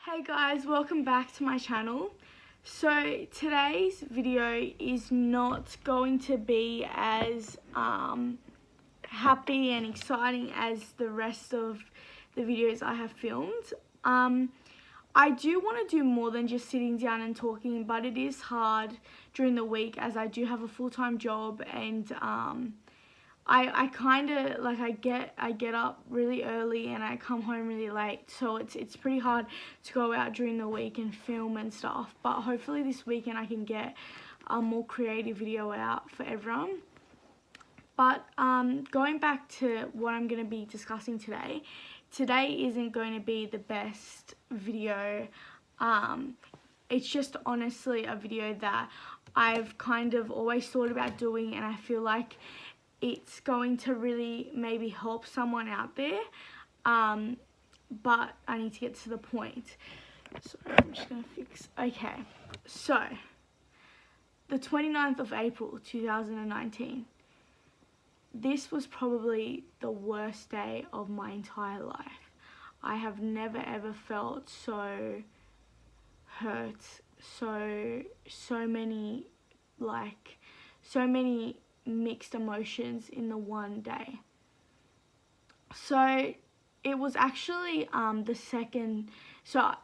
Hey guys, welcome back to my channel. So today's video is not going to be as happy and exciting as the rest of the videos I have filmed. I do want to do more than just sitting down and talking, but it is hard during the week as I do have a full-time job, and I kind of like I get up really early and I come home really late, so it's pretty hard to go out during the week and film and stuff. But hopefully this weekend I can get a more creative video out for everyone. But going back to what I'm going to be discussing today, today isn't going to be the best video. It's just honestly a video that I've kind of always thought about doing, and I feel like it's going to really maybe help someone out there, but I need to get to the point. So I'm just going to fix, okay, so the 29th of April 2019, this was probably the worst day of my entire life. I have never ever felt so hurt, so many mixed emotions in the one day. So it was actually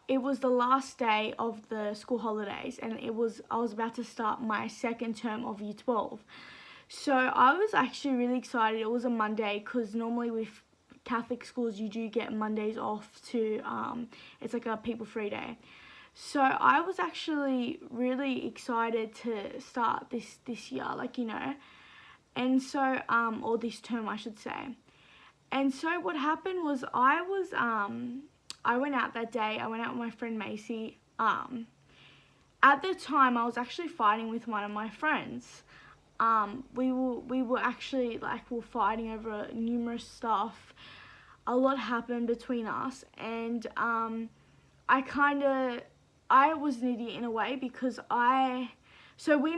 it was the last day of the school holidays, and I was about to start my second term of year 12. So I was actually really excited. It was a Monday, because normally with Catholic schools you do get Mondays off to it's like a people free day. So I was actually really excited to start this year, like, you know. And so, or this term I should say. And so what happened was I went out that day. I went out with my friend Macy. At the time I was actually fighting with one of my friends. We were actually we were fighting over numerous stuff. A lot happened between us, and I was an idiot in a way, because we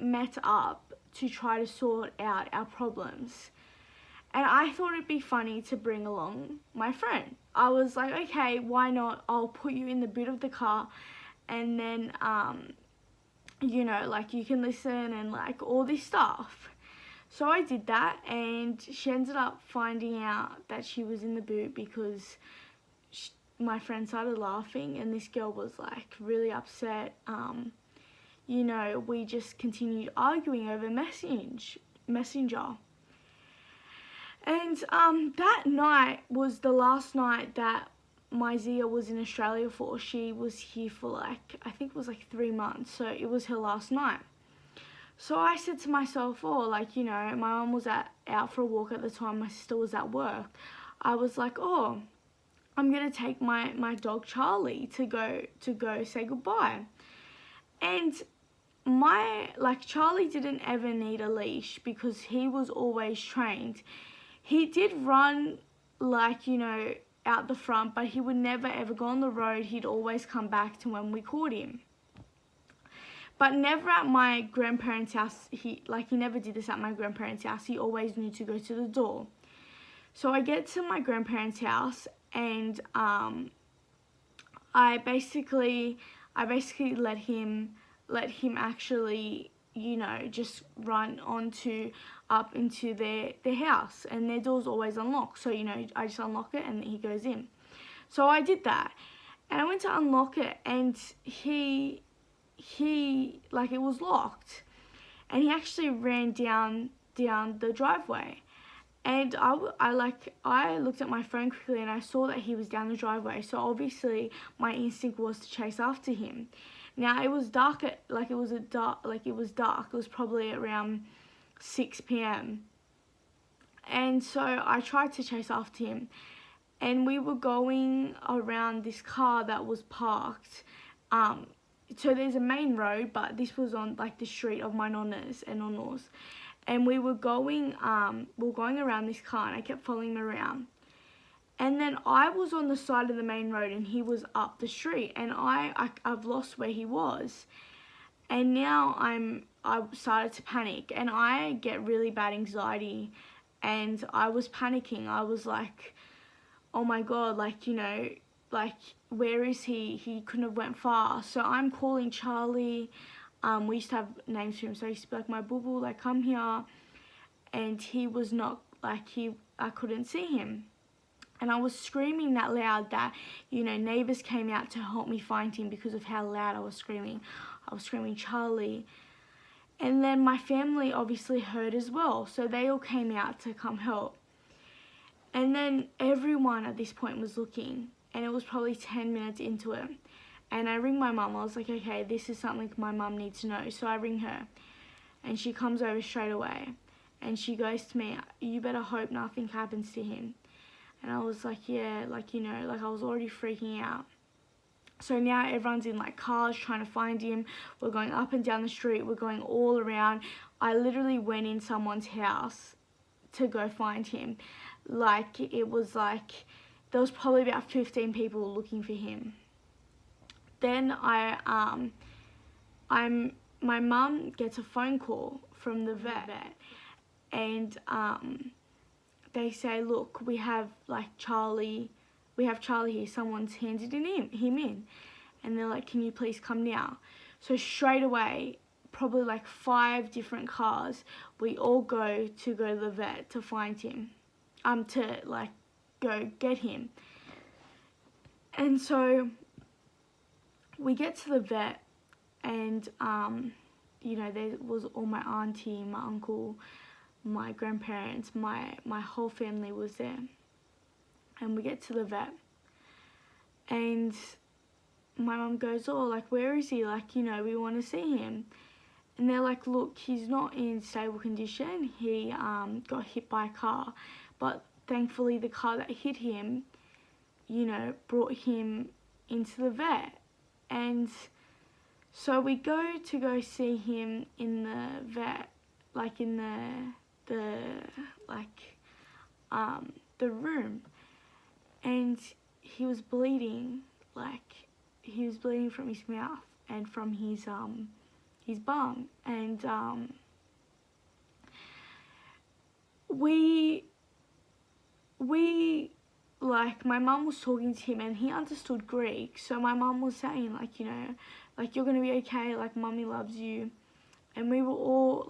met up to try to sort out our problems. And I thought it'd be funny to bring along my friend. I was like, okay, why not? I'll put you in the boot of the car, and then, you know, like, you can listen and like all this stuff. So I did that, and she ended up finding out that she was in the boot because my friend started laughing, and this girl was like really upset. You know, we just continued arguing over Messenger. And that night was the last night that my Zia was in Australia for. She was here for I think it was 3 months, so it was her last night. So I said to myself, oh, you know, my mum was out for a walk at the time, my sister was at work. I was like, oh, I'm gonna take my dog Charlie to go say goodbye. And Charlie didn't ever need a leash because he was always trained. He did run, you know, out the front, but he would never ever go on the road. He'd always come back to when we caught him. But never at my grandparents' house. He never did this at my grandparents' house. He always knew to go to the door. So I get to my grandparents' house, and I basically let him actually, you know, just run up into their house, and their door's always unlocked. So, you know, I just unlock it and he goes in. So I did that, and I went to unlock it, and he it was locked, and he actually ran down the driveway. And I looked at my phone quickly, and I saw that he was down the driveway. So obviously my instinct was to chase after him. Now it was dark it was dark. It was probably around 6 p.m. And so I tried to chase after him, and we were going around this car that was parked. So there's a main road, but this was on the street of my nonnas and nonnos. And we were going around this car, and I kept following him around. And then I was on the side of the main road, and he was up the street, and I've lost where he was. And now I started to panic, and I get really bad anxiety, and I was panicking. I was like, oh my God, you know, like, where is he? He couldn't have went far. So I'm calling Charlie. We used to have names for him, so I used to be like, my boo boo, like, come here. And he was not, like, I couldn't see him. And I was screaming that loud that, you know, neighbours came out to help me find him because of how loud I was screaming. I was screaming, Charlie. And then my family obviously heard as well, so they all came out to come help. And then everyone at this point was looking, and it was probably 10 minutes into it. And I ring my mum. I was like, okay, this is something my mum needs to know. So I ring her, and she comes over straight away. And she goes to me, you better hope nothing happens to him. And I was like, yeah, like, you know, like I was already freaking out. So now everyone's in like cars trying to find him. We're going up and down the street. We're going all around. I literally went in someone's house to go find him. Like, it was like, there was probably about 15 people looking for him. Then my mum gets a phone call from the vet, and they say, look, we have Charlie here, someone's handed him in. And they're like, can you please come now? So straight away, probably like 5 different cars, we all go to the vet to find him, to like go get him. And so we get to the vet, and you know, there was all my auntie, my uncle, my grandparents, my whole family was there. And we get to the vet, and my mum goes, oh, like, where is he? Like, you know, we want to see him. And they're like, look, he's not in stable condition. He got hit by a car. But thankfully the car that hit him, you know, brought him into the vet. And so we go to see him in the vet, like in the room. And he was bleeding, like, he was bleeding from his mouth and from his bum. And we like, my mum was talking to him and he understood Greek, so my mum was saying, like, you know, like, you're gonna be okay, like, mummy loves you. And we were all,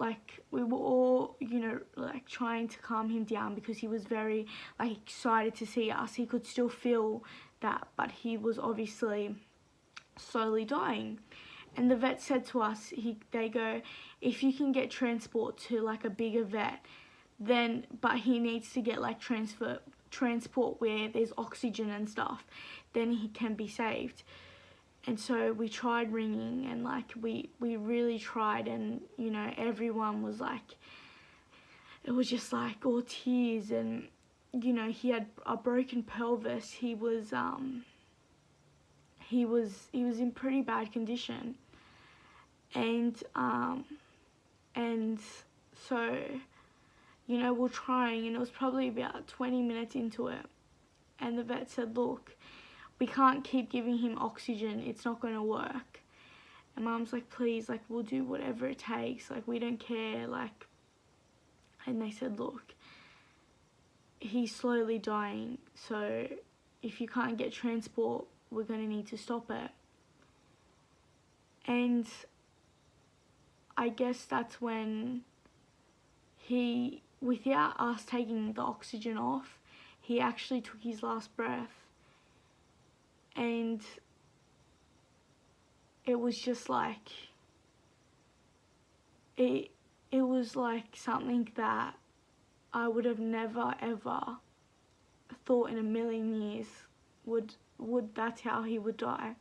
you know, like, trying to calm him down because he was very, like, excited to see us. He could still feel that, but he was obviously slowly dying. And the vet said to us, they go, if you can get transport to, like, a bigger vet, then, but he needs to get, like, transport where there's oxygen and stuff, then he can be saved. And so we tried ringing, and like we really tried, and you know, everyone was like, it was just like all tears. And you know, he had a broken pelvis. He was in pretty bad condition. And so, you know, we're trying, and it was probably about 20 minutes into it, and the vet said, look, we can't keep giving him oxygen, it's not going to work. And Mum's like, please, like, we'll do whatever it takes, like, we don't care, like. And they said, look, he's slowly dying, so if you can't get transport, we're going to need to stop it. And I guess that's when he, without us taking the oxygen off, he actually took his last breath. And it was just like, it was like something that I would have never ever thought in a million years would that's how he would die.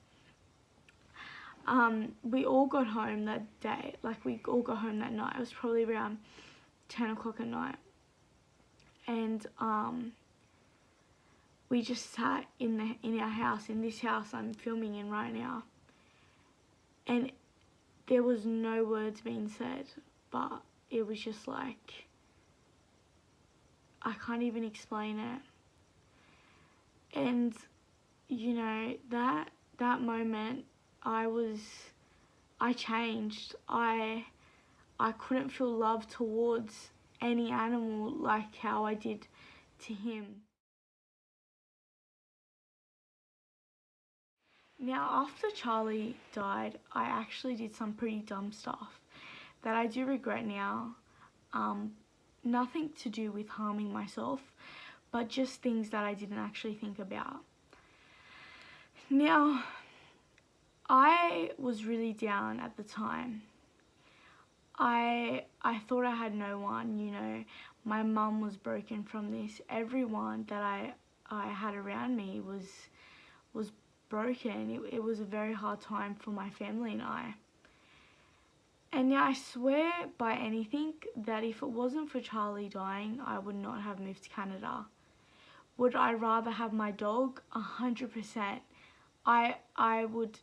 We all got home that day, like we all got home that night. It was probably around 10 o'clock at night. And we just sat in our house, in this house I'm filming in right now, and there was no words being said, but it was just like, I can't even explain it. And you know, that moment, I changed. I couldn't feel love towards any animal like how I did to him. Now, after Charlie died, I actually did some pretty dumb stuff that I do regret now. Nothing to do with harming myself, but just things that I didn't actually think about. Now, I was really down at the time. I thought I had no one, you know. My mum was broken from this. Everyone that I had around me was broken. It was a very hard time for my family and I. And now I swear by anything that if it wasn't for Charlie dying, I would not have moved to Canada. Would I rather have my dog? 100%. I would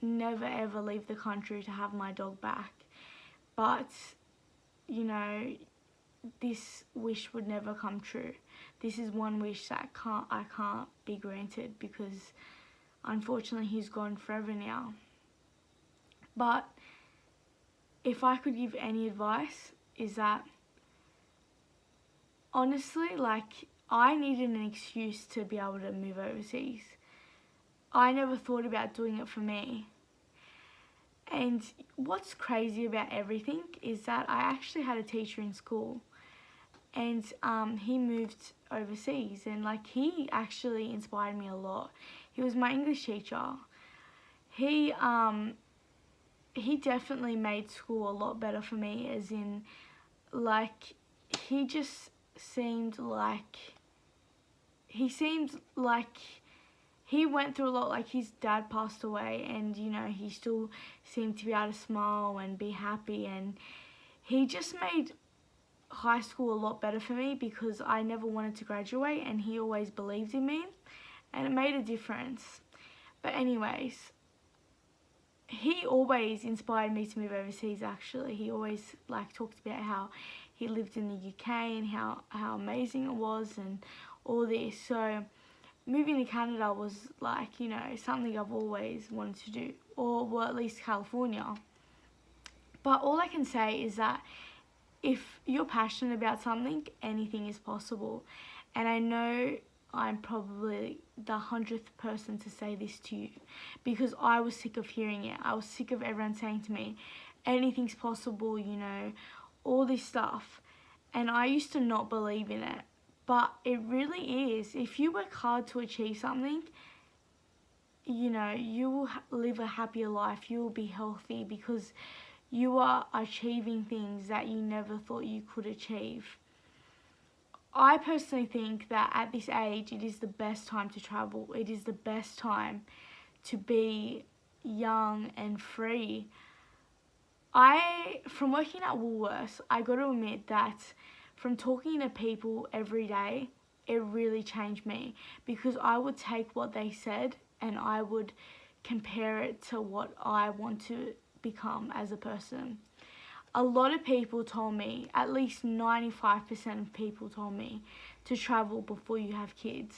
never ever leave the country to have my dog back. But, you know, this wish would never come true. This is one wish that I can't be granted because unfortunately he's gone forever now. But if I could give any advice, is that honestly, like, I needed an excuse to be able to move overseas. I never thought about doing it for me. And what's crazy about everything is that I actually had a teacher in school, and he moved overseas, and like, he actually inspired me a lot. He was my English teacher. He definitely made school a lot better for me, as in, like, he just seemed like he went through a lot. Like, his dad passed away, and you know, he still seemed to be able to smile and be happy, and he just made high school a lot better for me because I never wanted to graduate, and he always believed in me, and it made a difference. But anyways, he always inspired me to move overseas. Actually, he always like talked about how he lived in the UK and how amazing it was and all this. So moving to Canada was like, you know, something I've always wanted to do, or well, at least California. But all I can say is that if you're passionate about something, anything is possible. And I know I'm probably the 100th person to say this to you, because I was sick of hearing it. I was sick of everyone saying to me, anything's possible, you know, all this stuff. And I used to not believe in it. But it really is. If you work hard to achieve something, you know, you will live a happier life. You will be healthy because you are achieving things that you never thought you could achieve. I personally think that at this age, it is the best time to travel. It is the best time to be young and free. From working at Woolworths, I got to admit that from talking to people every day, it really changed me, because I would take what they said and I would compare it to what I want to become as a person. A lot of people told me, at least 95% of people told me, to travel before you have kids.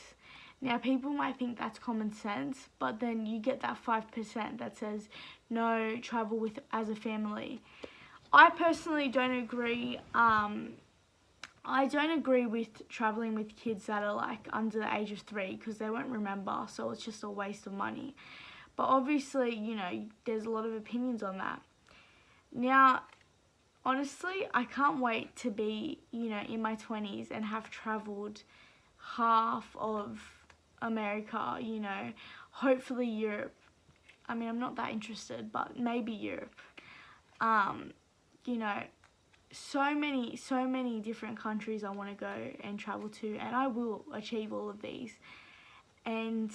Now, people might think that's common sense, but then you get that 5% that says, no, travel as a family. I personally don't agree. I don't agree with travelling with kids that are like under the age of 3, because they won't remember, so it's just a waste of money. But obviously, you know, there's a lot of opinions on that. Now, honestly, I can't wait to be, you know, in my 20s and have travelled half of America, you know, hopefully Europe. I mean, I'm not that interested, but maybe Europe. You know, so many different countries I want to go and travel to, and I will achieve all of these, and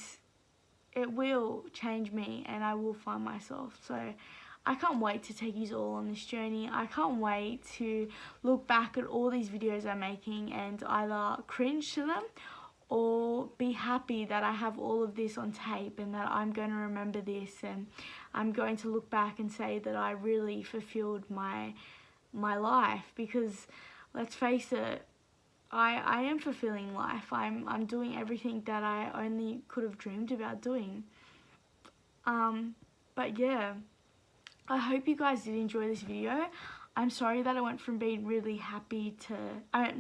it will change me, and I will find myself. So I can't wait to take you all on this journey. I can't wait to look back at all these videos I'm making and either cringe to them or be happy that I have all of this on tape and that I'm going to remember this, and I'm going to look back and say that I really fulfilled my life. Because let's face it, I am fulfilling life. I'm doing everything that I only could have dreamed about doing. But yeah, I hope you guys did enjoy this video. I'm sorry that I went from being really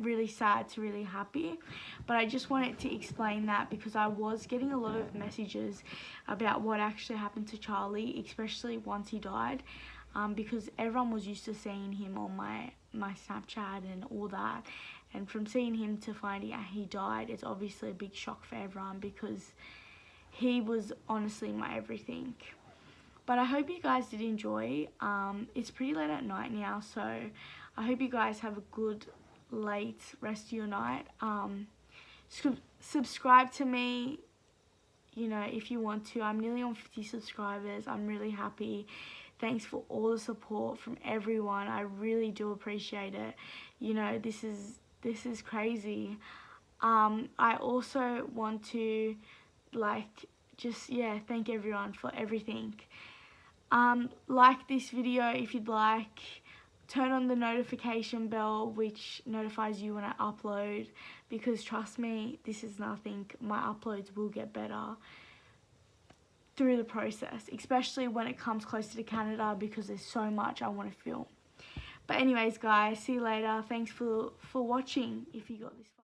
really sad to really happy, but I just wanted to explain that because I was getting a lot of messages about what actually happened to Charlie, especially once he died, because everyone was used to seeing him on my Snapchat and all that, and from seeing him to finding out he died, it's obviously a big shock for everyone because he was honestly my everything. But I hope you guys did enjoy. It's pretty late at night now, so I hope you guys have a good late rest of your night. Subscribe to me, you know, if you want to. I'm nearly on 50 subscribers. I'm really happy. Thanks for all the support from everyone. I really do appreciate it. You know, this is crazy. I also want to thank everyone for everything. Like this video if you'd like. Turn on the notification bell which notifies you when I upload, because trust me, this is nothing. My uploads will get better through the process, especially when it comes closer to Canada, because there's so much I want to film. But anyways guys, see you later. Thanks for watching if you got this far.